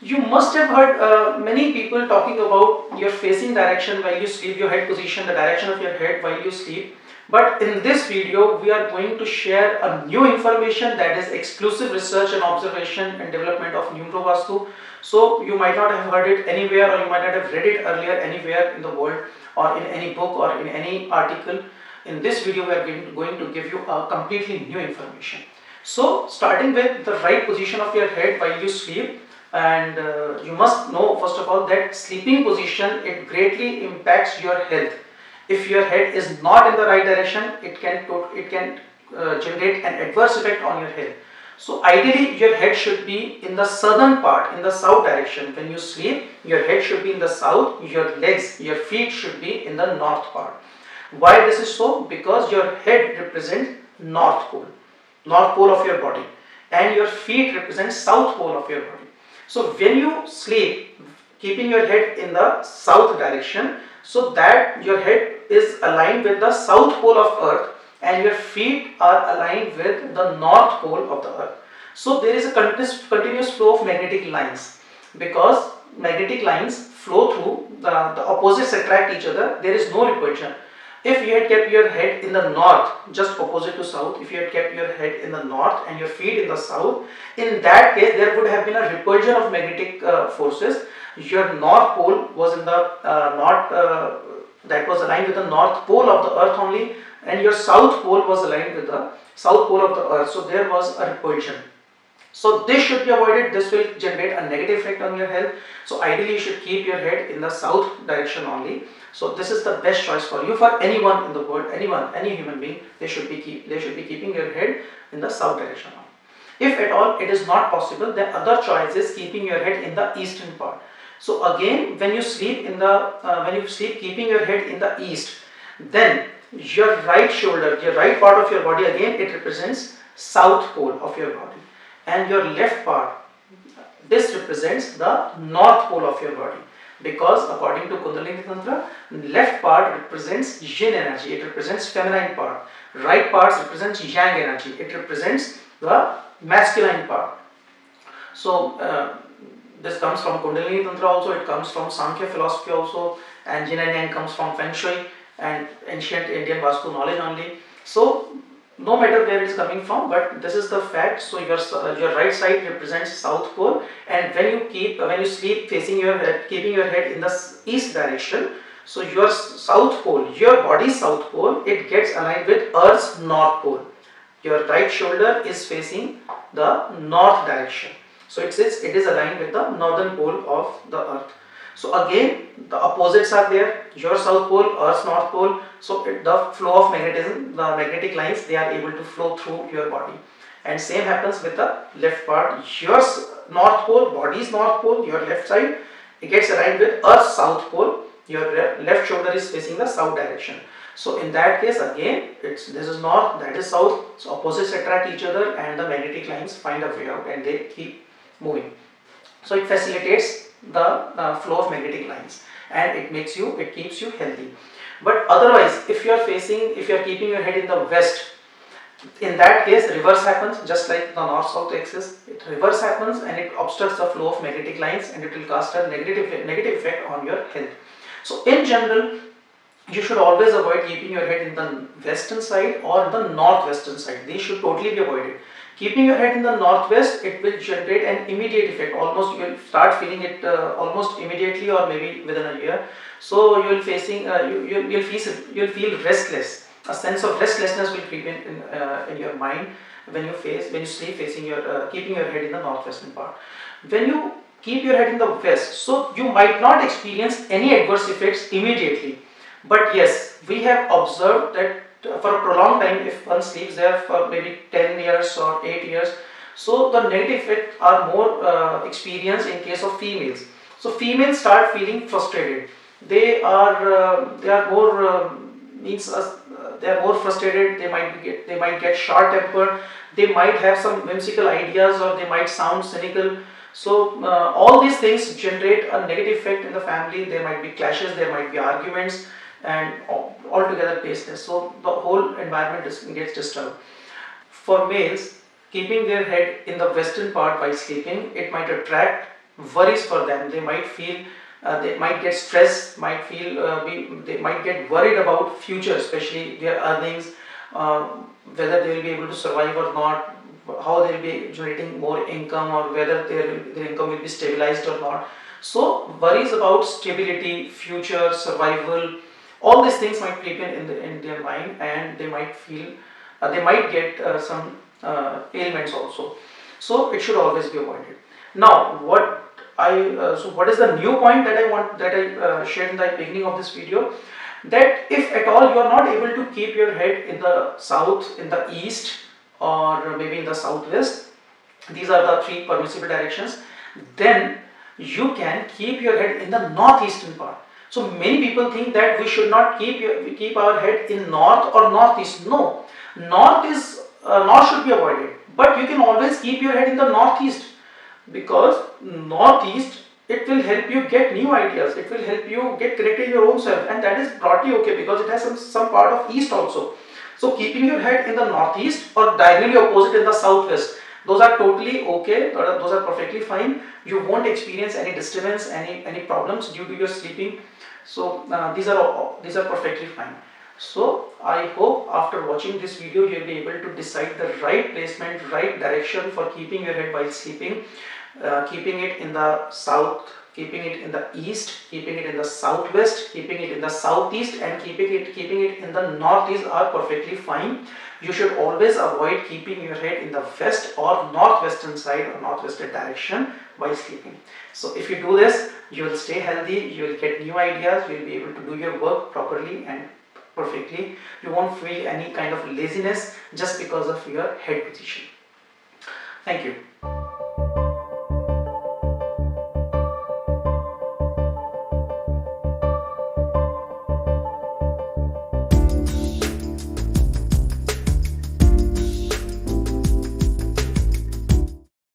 You must have heard many people talking about your facing direction while you sleep, your head position, the direction of your head while you sleep. But in this video, we are going to share a new information, that is exclusive research and observation and development of NumeroVastu. So you might not have heard it anywhere, or you might not have read it earlier anywhere in the world, or in any book, or in any article. In this video, we are going to give you a completely new information. So starting with the right position of your head while you sleep. And you must know first of all that sleeping position, it greatly impacts your health. If your head is not in the right direction, it can generate an adverse effect on your health. So ideally your head should be in the southern part, in the south direction. When you sleep, your head should be in the south, your legs, your feet should be in the north part. Why this is so? Because your head represents north pole of your body, and your feet represent south pole of your body. So when you sleep, keeping your head in the south direction, so that your head is aligned with the south pole of earth and your feet are aligned with the north pole of the earth. So there is a continuous flow of magnetic lines, because magnetic lines flow through, the opposites attract each other, there is no repulsion. If you had kept your head in the north, just opposite to south, if you had kept your head in the north and your feet in the south, in that case there would have been a repulsion of magnetic forces. Your north pole was in the that was aligned with the north pole of the earth only, and your south pole was aligned with the south pole of the earth. So there was a repulsion. So this should be avoided. This will generate a negative effect on your health. So ideally you should keep your head in the south direction only. So this is the best choice for you. For anyone in the world, any human being, they should be keeping your head in the south direction only. If at all it is not possible, then other choice is keeping your head in the eastern part. So again, when you sleep keeping your head in the east, then your right shoulder, your right part of your body, again it represents south pole of your body, and your left part, this represents the north pole of your body, because according to Kundalini Tantra, left part represents yin energy, it represents feminine part, right part represents yang energy, it represents the masculine part. So this comes from Kundalini Tantra also, it comes from Sankhya philosophy also, and yin and yang comes from Feng Shui and ancient Indian Vastu knowledge only. So no matter where it is coming from, but this is the fact. So your right side represents south pole, and when you sleep facing your head, keeping your head in the east direction, so your south pole, your body's south pole, it gets aligned with Earth's north pole. Your right shoulder is facing the north direction, so it is aligned with the northern pole of the earth. So again the opposites are there, your south pole, Earth's north pole. So the flow of magnetism, the magnetic lines, they are able to flow through your body. And same happens with the left part, your north pole, body's north pole, your left side, it gets aligned with Earth's south pole, your left shoulder is facing the south direction. So in that case again, this is north, that is south, so opposites attract each other and the magnetic lines find a way out and they keep moving. So it facilitates the flow of magnetic lines, and it keeps you healthy. But otherwise, if you are keeping your head in the west, in that case reverse happens, just like the north-south axis, it reverse happens and it obstructs the flow of magnetic lines, and it will cast a negative effect on your health. So in general, you should always avoid keeping your head in the western side or the northwestern side. These should totally be avoided. Keeping your head in the northwest, it will generate an immediate effect. Almost you will start feeling it almost immediately, or maybe within a year. So you will feel restless. A sense of restlessness will creep in your mind when you sleep facing keeping your head in the northwestern part. When you keep your head in the west, so you might not experience any adverse effects immediately. But yes, we have observed that for a prolonged time, if one sleeps there for maybe 10 years or 8 years, so the negative effects are more experienced in case of females. So females start feeling frustrated. They are more frustrated. They might get short tempered. They might have some whimsical ideas, or they might sound cynical. So all these things generate a negative effect in the family. There might be clashes, there might be arguments, and altogether tasteless. So the whole environment gets disturbed. For males, keeping their head in the western part while sleeping, it might attract worries for them. They might feel, they might get stressed, might feel, they might get worried about future, especially their earnings, whether they will be able to survive or not, how they will be generating more income, or whether their income will be stabilized or not. So worries about stability, future, survival, all these things might creep in their mind, and they might feel, they might get some ailments also. So it should always be avoided. Now, what is the new point that I shared in the beginning of this video? That if at all you are not able to keep your head in the south, in the east, or maybe in the southwest, these are the three permissible directions, then you can keep your head in the northeastern part. So many people think that we should not keep our head in north or northeast. No, north should be avoided, but you can always keep your head in the northeast, because northeast, it will help you get new ideas, it will help you get connected your own self, and that is broadly okay because it has some part of east also. So keeping your head in the northeast or diagonally opposite in the southwest, those are totally okay, those are perfectly fine. You won't experience any disturbance, any problems due to your sleeping. So these are perfectly fine. So I hope after watching this video you will be able to decide the right placement, right direction for keeping your head while sleeping. Keeping it in the south, keeping it in the east, keeping it in the southwest, keeping it in the southeast, and keeping it in the northeast are perfectly fine. You should always avoid keeping your head in the west or northwestern side or northwestern direction while sleeping. So if you do this, you will stay healthy, you will get new ideas, you will be able to do your work properly and perfectly. You won't feel any kind of laziness just because of your head position. Thank you.